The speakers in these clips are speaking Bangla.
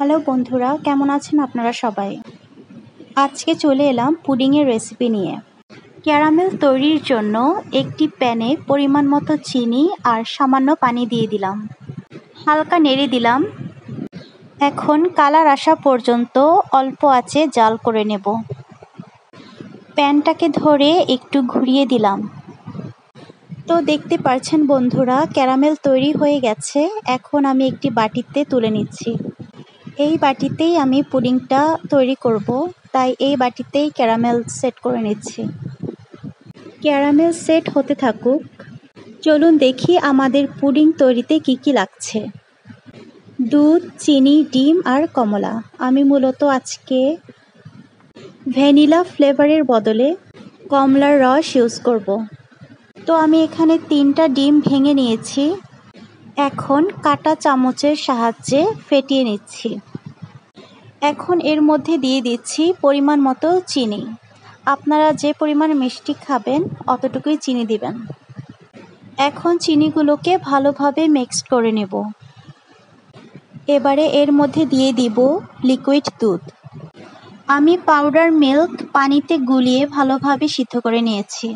হ্যালো বন্ধুরা, কেমন আছেন আপনারা সবাই? আজকে চলে এলাম পুডিংয়ের রেসিপি নিয়ে। ক্যারামেল তৈরির জন্য একটি প্যানে পরিমাণ মতো চিনি আর সামান্য পানি দিয়ে দিলাম। হালকা নেড়ে দিলাম। এখন কালার আসা পর্যন্ত অল্প আঁচে জাল করে নেব। প্যানটাকে ধরে একটু ঘুরিয়ে দিলাম। তো দেখতে পাচ্ছেন বন্ধুরা, ক্যারামেল তৈরি হয়ে গেছে। এখন আমি একটি বাটিতে তুলে নিচ্ছি। এই বাটিতেই আমি পুডিংটা তৈরি করব, তাই এই বাটিতেই ক্যারামেল সেট করে নিচ্ছি। ক্যারামেল সেট হতে থাকুক। চলুন দেখি আমাদের পুডিং তৈরিতে কি কি লাগছে। দুধ, চিনি, ডিম আর কমলা। আমি মূলত আজকে ভ্যানিলা ফ্লেভারের বদলে কমলার রস ইউজ করব। তো আমি এখানে 3টা ডিম ভেঙে নিয়েছি। এখন কাঁটা চামচের সাহায্যে ফেটিয়ে নিচ্ছি। এখন এর মধ্যে দিয়ে দিচ্ছি পরিমাণ মতো চিনি। আপনারা যে পরিমাণ মিষ্টি খাবেন অতটুকুই চিনি দিবেন। এখন চিনিগুলোকে ভালোভাবে মিক্সড করে নেব। এবারে এর মধ্যে দিয়ে দিব লিকুইড দুধ। আমি পাউডার মিল্ক পানিতে গুলিয়ে ভালোভাবে সিদ্ধ করে নিয়েছি।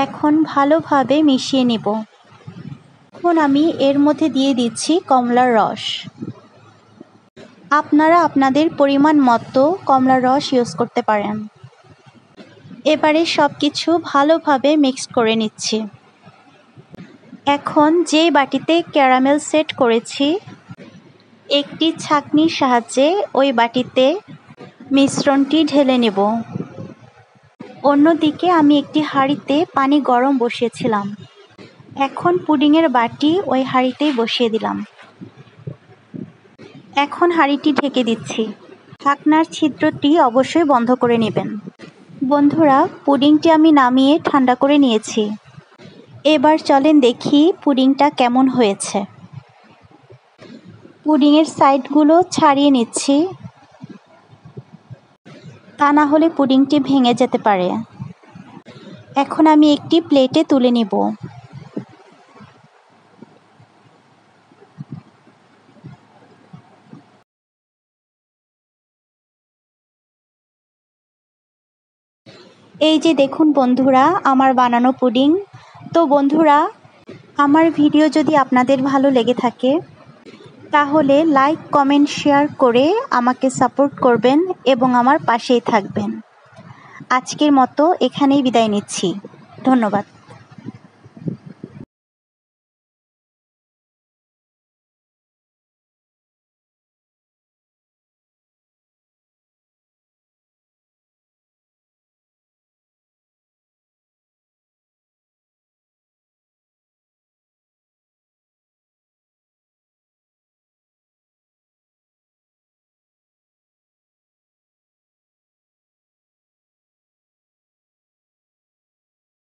এখন ভালোভাবে মিশিয়ে নেব। এখন আমি এর মধ্যে দিয়ে দিচ্ছি কমলার রস। আপনারা আপনাদের পরিমাণ মতো কমলার রস ইউজ করতে পারেন। এবারে সব কিছু ভালোভাবে মিক্সড করে নিচ্ছি। এখন যে বাটিতে ক্যারামেল সেট করেছি, একটি ছাঁকনির সাহায্যে ওই বাটিতে মিশ্রণটি ঢেলে নেব। অন্যদিকে আমি একটি হাঁড়িতে পানি গরম বসিয়েছিলাম। এখন পুডিংয়ের বাটি ওই হাঁড়িতেই বসিয়ে দিলাম। এখন হাঁড়িটি ঢেকে দিচ্ছি। ঢাকনার ছিদ্রটি অবশ্যই বন্ধ করে নেবেন। বন্ধুরা, পুডিংটি আমি নামিয়ে ঠান্ডা করে নিয়েছি। এবার চলেন দেখি পুডিংটা কেমন হয়েছে। পুডিংয়ের সাইডগুলো ছাড়িয়ে নিচ্ছি, তা না হলে পুডিংটি ভেঙে যেতে পারে। এখন আমি একটি প্লেটে তুলে নিব। এই যে দেখুন বন্ধুরা, আমার বানানো পুডিং। তো বন্ধুরা, আমার ভিডিও যদি আপনাদের ভালো লেগে থাকে তাহলে লাইক, কমেন্ট, শেয়ার করে আমাকে সাপোর্ট করবেন এবং আমার পাশেই থাকবেন। আজকের মতো এখানেই বিদায় নিচ্ছি। ধন্যবাদ।